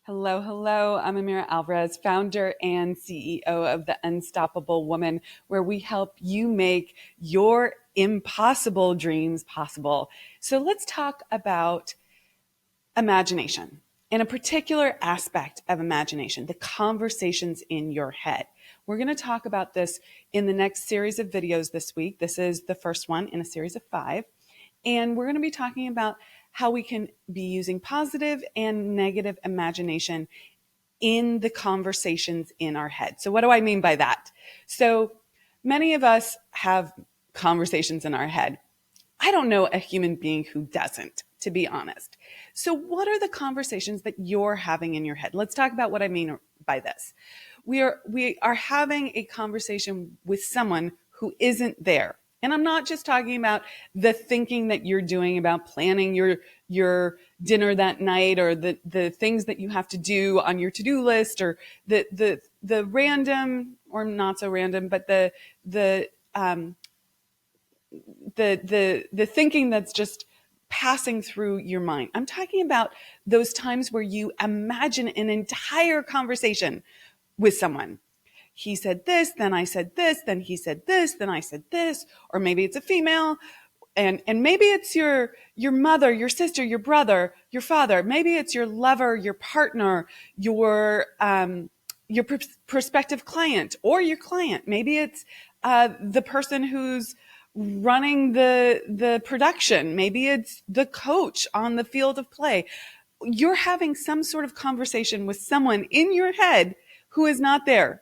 Hello, hello. I'm Amira Alvarez, founder and CEO of the Unstoppable Woman, where we help you make your impossible dreams possible. So let's talk about imagination and a particular aspect of imagination, the conversations in your head. We're going to talk about this in the next series of videos this week. This is the first one in a series of 5. And we're going to be talking about how we can be using positive and negative imagination in the conversations in our head. So what do I mean by that? So many of us have conversations in our head. I don't know a human being who doesn't, to be honest. So what are the conversations that you're having in your head? Let's talk about what I mean by this. We are having a conversation with someone who isn't there. And I'm not just talking about the thinking that you're doing about planning your dinner that night, or the things that you have to do on your to-do list, or the random or not so random, but the thinking that's just passing through your mind. I'm talking about those times where you imagine an entire conversation with someone. He said this, then I said this, then he said this, then I said this, or maybe it's a female, and maybe it's your mother, your sister, your brother, your father. Maybe it's your lover, your partner, your prospective client, or your client. Maybe it's the person who's running the production. Maybe it's the coach on the field of play. You're having some sort of conversation with someone in your head who is not there.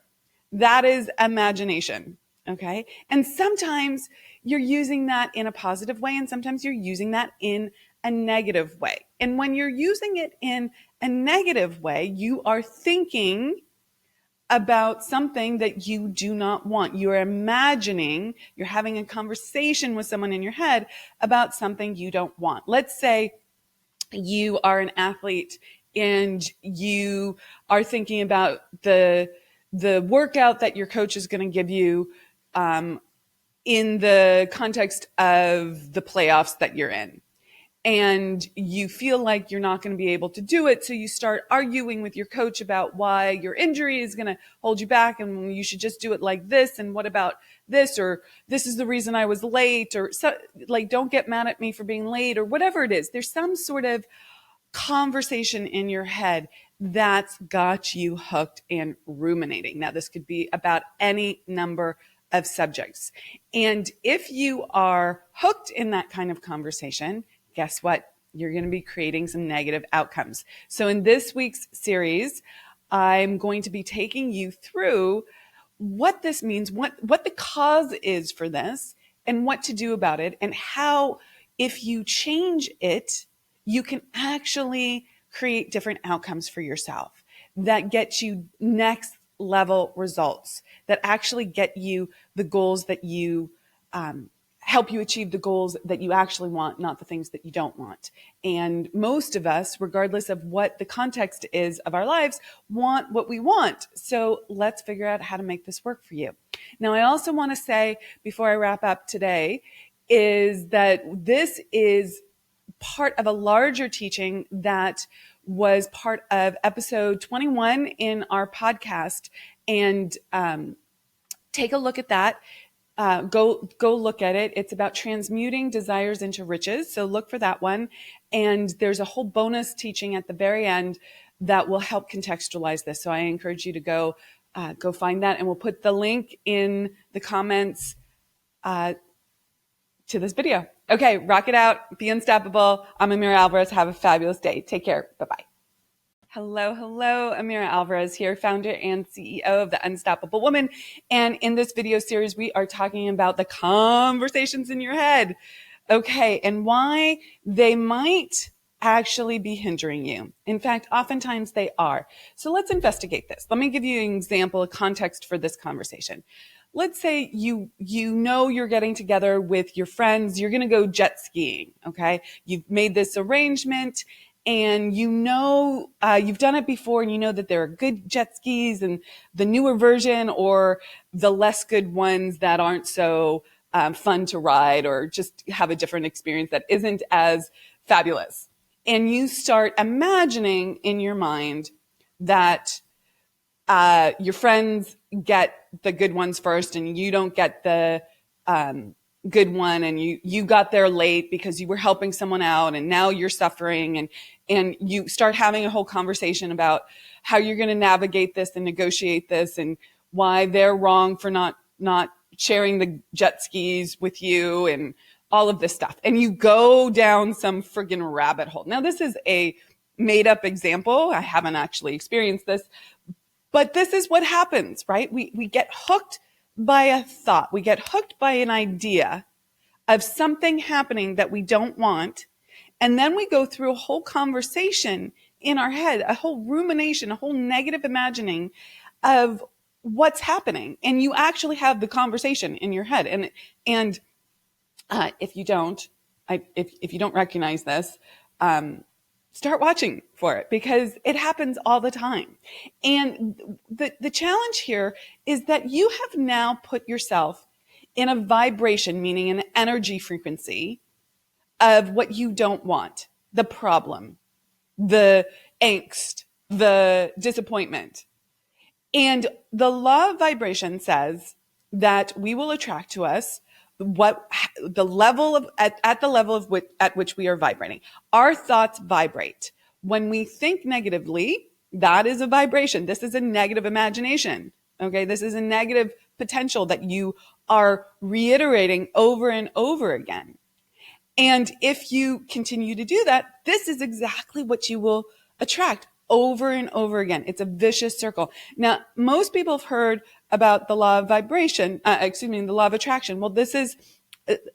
That is imagination. Okay. And sometimes you're using that in a positive way, and sometimes you're using that in a negative way. And when you're using it in a negative way, you are thinking about something that you do not want. You're imagining, you're having a conversation with someone in your head about something you don't want. Let's say you are an athlete and you are thinking about the workout that your coach is going to give you in the context of the playoffs that you're in. And you feel like you're not going to be able to do it. So you start arguing with your coach about why your injury is going to hold you back, and you should just do it like this. And what about this? Or this is the reason I was late, or so, like, don't get mad at me for being late, or whatever it is. There's some sort of conversation in your head that's got you hooked and ruminating. Now, this could be about any number of subjects. And if you are hooked in that kind of conversation, guess what? You're going to be creating some negative outcomes. So in this week's series, I'm going to be taking you through what this means, what the cause is for this, and what to do about it, and how, if you change it, you can actually create different outcomes for yourself that get you next level results, that actually get you the goals that you help you achieve the goals that you actually want, not the things that you don't want. And most of us, regardless of what the context is of our lives, want what we want. So let's figure out how to make this work for you. Now, I also want to say, before I wrap up today, is that this is part of a larger teaching that was part of episode 21 in our podcast. And take a look at that. Go look at it. It's about transmuting desires into riches. So look for that one. And there's a whole bonus teaching at the very end that will help contextualize this. So I encourage you to go find that. And we'll put the link in the comments to this video. Okay, rock it out. Be unstoppable. I'm Amira Alvarez. Have a fabulous day. Take care. Bye-bye. Hello, Amira Alvarez here, founder and CEO of the Unstoppable Woman. And in this video series, we are talking about the conversations in your head. Okay, and why they might actually be hindering you. In fact, oftentimes they are. So let's investigate this. Let me give you an example, a context for this conversation. Let's say you know you're getting together with your friends. You're going to go jet skiing, okay? You've made this arrangement, and you know you've done it before, and you know that there are good jet skis and the newer version, or the less good ones that aren't so fun to ride, or just have a different experience that isn't as fabulous. And you start imagining in your mind that your friends get the good ones first and you don't get the good one, and you got there late because you were helping someone out and now you're suffering, and you start having a whole conversation about how you're going to navigate this and negotiate this and why they're wrong for not sharing the jet skis with you and all of this stuff. And you go down some friggin' rabbit hole. Now, this is a made up example. I haven't actually experienced this, but this is what happens, right? We get hooked by a thought. We get hooked by an idea of something happening that we don't want. And then we go through a whole conversation in our head, a whole rumination, a whole negative imagining of what's happening. And you actually have the conversation in your head. And if you don't, if you don't recognize this, start watching for it, because it happens all the time. And the challenge here is that you have now put yourself in a vibration, meaning an energy frequency of what you don't want, the problem, the angst, the disappointment. And the law of vibration says that we will attract to us what the level of at the level of which, at which we are vibrating. Our thoughts vibrate. When we think negatively, that is a vibration. This is a negative imagination. Okay, this is a negative potential that you are reiterating over and over again. And if you continue to do that, this is exactly what you will attract over and over again. It's a vicious circle. Now, most people have heard about the law of vibration, the law of attraction. Well, the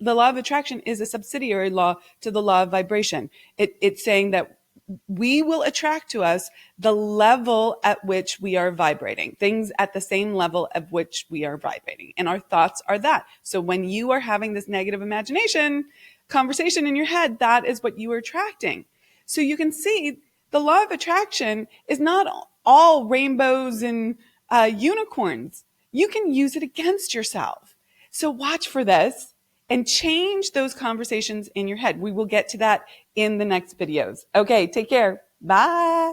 law of attraction is a subsidiary law to the law of vibration. It's saying that we will attract to us the level at which we are vibrating, things at the same level at which we are vibrating. And our thoughts are that. So when you are having this negative imagination conversation in your head, that is what you are attracting. So you can see the law of attraction is not all rainbows and unicorns. You can use it against yourself. So watch for this and change those conversations in your head. We will get to that in the next videos. Okay, take care. Bye.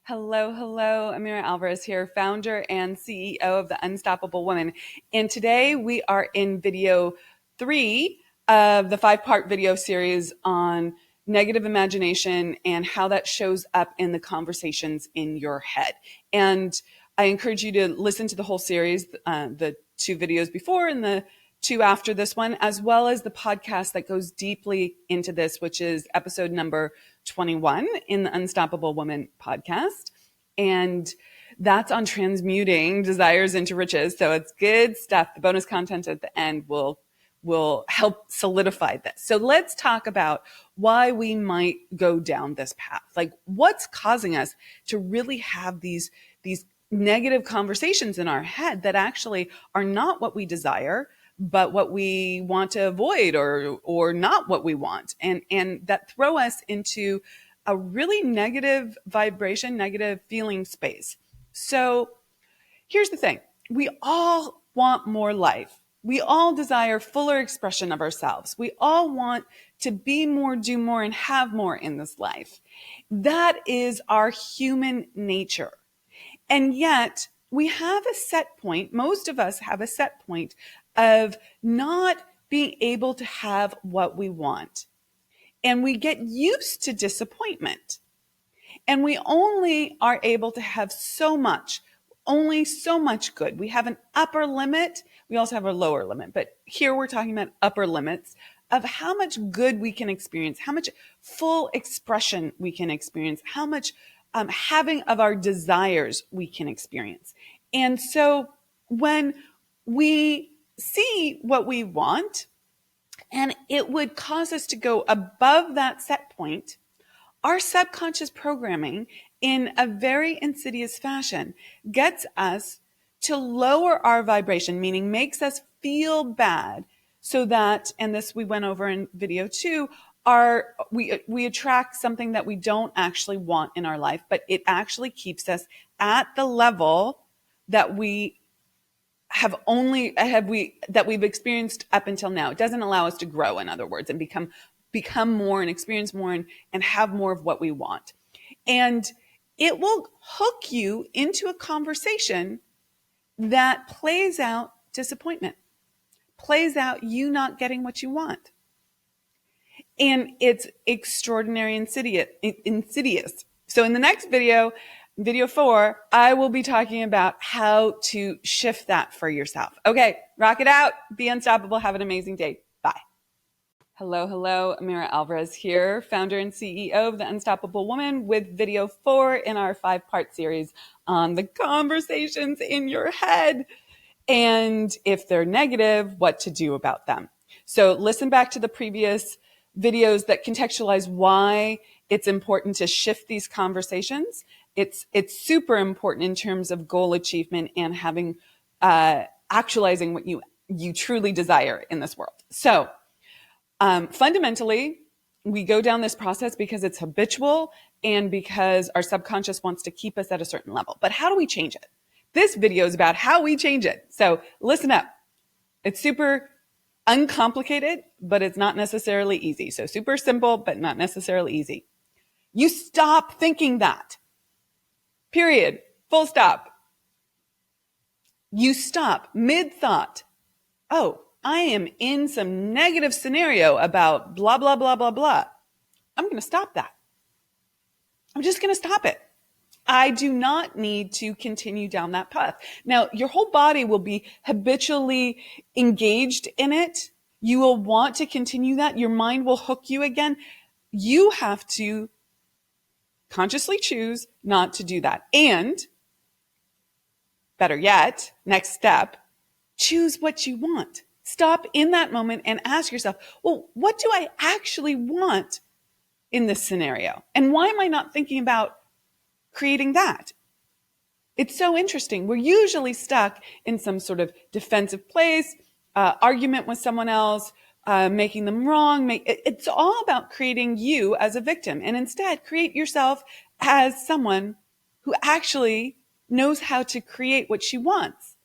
Hello, hello. Amira Alvarez here, founder and CEO of The Unstoppable Woman. And today we are in video 3 of the 5-part video series on negative imagination and how that shows up in the conversations in your head. And I encourage you to listen to the whole series, the 2 videos before and the 2 after this one, as well as the podcast that goes deeply into this, which is episode number 21 in the Unstoppable Woman podcast. And that's on transmuting desires into riches. So it's good stuff. The bonus content at the end will help solidify this. So let's talk about why we might go down this path. Like, what's causing us to really have these negative conversations in our head that actually are not what we desire, but what we want to avoid, or not what we want, and that throw us into a really negative vibration, negative feeling space. So here's the thing. We all want more life. We all desire fuller expression of ourselves. We all want to be more, do more, and have more in this life. That is our human nature. And yet we have a set point. Most of us have a set point of not being able to have what we want. And we get used to disappointment. And we only are able to have so much, only so much good. We have an upper limit. We also have a lower limit. But here we're talking about upper limits of how much good we can experience, how much full expression we can experience, how much having of our desires we can experience. And so when we see what we want, and it would cause us to go above that set point, our subconscious programming, in a very insidious fashion, gets us to lower our vibration, meaning makes us feel bad, so that, and this we went over in video 2, we attract something that we don't actually want in our life, but it actually keeps us at the level that we've experienced up until now. It doesn't allow us to grow, in other words, and become more and experience more and have more of what we want. And it will hook you into a conversation that plays out disappointment, plays out you not getting what you want. And it's extraordinary insidious. So in the next video, video 4, I will be talking about how to shift that for yourself. Okay, rock it out. Be unstoppable. Have an amazing day. Bye. Hello. Amira Alvarez here, founder and CEO of The Unstoppable Woman, with video 4 in our 5-part series on the conversations in your head. And if they're negative, what to do about them. So listen back to the previous videos that contextualize why it's important to shift these conversations. It's super important in terms of goal achievement and having actualizing what you truly desire in this world. So fundamentally, we go down this process because it's habitual and because our subconscious wants to keep us at a certain level. But how do we change it? This video is about how we change it. So listen up. It's super uncomplicated, but it's not necessarily easy. So super simple, but not necessarily easy. You stop thinking that. Period. Full stop. You stop mid-thought. Oh, I am in some negative scenario about blah, blah, blah, blah, blah. I'm going to stop that. I'm just going to stop it. I do not need to continue down that path. Now, your whole body will be habitually engaged in it. You will want to continue that. Your mind will hook you again. You have to consciously choose not to do that. And better yet, next step, choose what you want. Stop in that moment and ask yourself, well, what do I actually want in this scenario? And why am I not thinking about creating that? It's so interesting. We're usually stuck in some sort of defensive place, argument with someone else, making them wrong. It's all about creating you as a victim. And instead, create yourself as someone who actually knows how to create what she wants.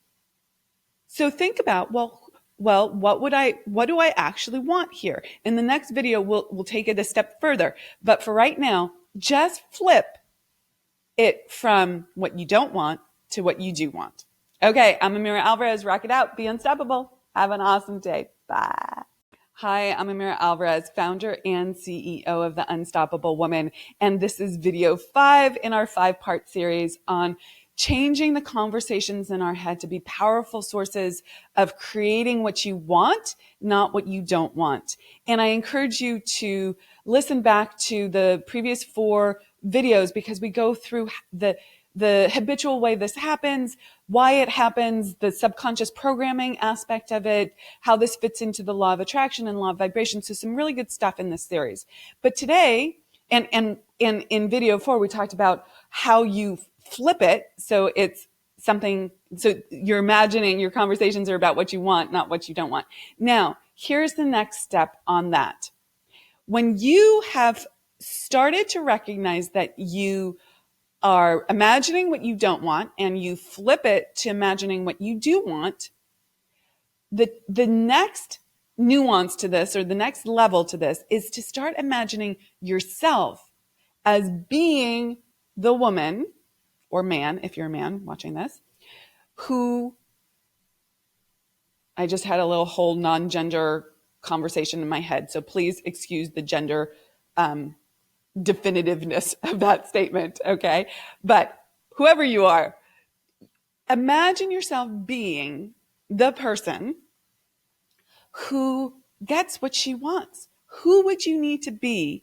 So think about, well, what do I actually want here? In the next video, we'll take it a step further. But for right now, just flip it from what you don't want to what you do want. Okay, I'm Amira Alvarez. Rock it out. Be unstoppable. Have an awesome day. Bye. Hi, I'm Amira Alvarez, founder and CEO of The Unstoppable Woman. And this is video 5 in our 5-part series on changing the conversations in our head to be powerful sources of creating what you want, not what you don't want. And I encourage you to listen back to the previous 4 videos because we go through the habitual way this happens, why it happens, the subconscious programming aspect of it, how this fits into the law of attraction and law of vibration. So some really good stuff in this series. But today, and in video 4, we talked about how you flip it. So it's something, so you're imagining your conversations are about what you want, not what you don't want. Now, here's the next step on that. When you have started to recognize that you are imagining what you don't want and you flip it to imagining what you do want, the next nuance to this, or the next level to this, is to start imagining yourself as being the woman or man, if you're a man watching this, who, I just had a little whole non-gender conversation in my head. So please excuse the gender definitiveness of that statement, okay? But whoever you are, imagine yourself being the person who gets what she wants. Who would you need to be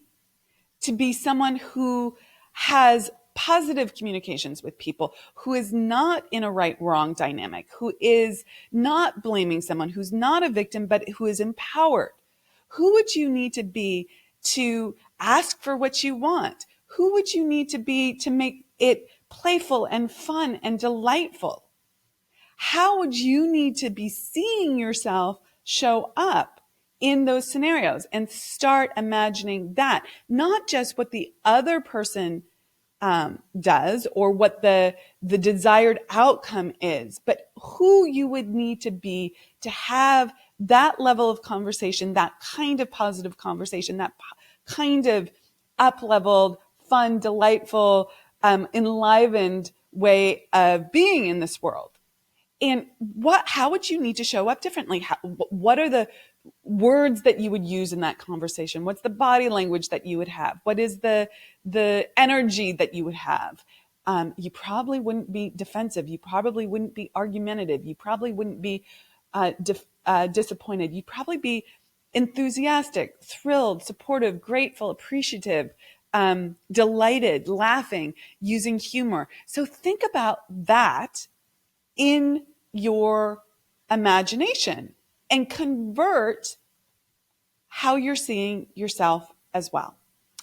someone who has positive communications with people, who is not in a right-wrong dynamic, who is not blaming someone, who's not a victim, but who is empowered? Who would you need to be to ask for what you want? Who would you need to be to make it playful and fun and delightful? How would you need to be seeing yourself show up in those scenarios? And start imagining that, not just what the other person does or what the desired outcome is, but who you would need to be to have that level of conversation, that kind of positive conversation, that kind of up-leveled, fun, delightful, enlivened way of being in this world. And how would you need to show up differently? What are the words that you would use in that conversation? What's the body language that you would have? What is the energy that you would have? You probably wouldn't be defensive. You probably wouldn't be argumentative. You probably wouldn't be disappointed. You'd probably be enthusiastic, thrilled, supportive, grateful, appreciative, delighted, laughing, using humor. So think about that in your imagination and convert how you're seeing yourself as well.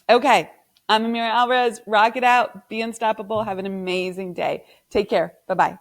Okay, I'm Amira Alvarez. Rock it out. Be unstoppable. Have an amazing day. Take care. Bye-bye.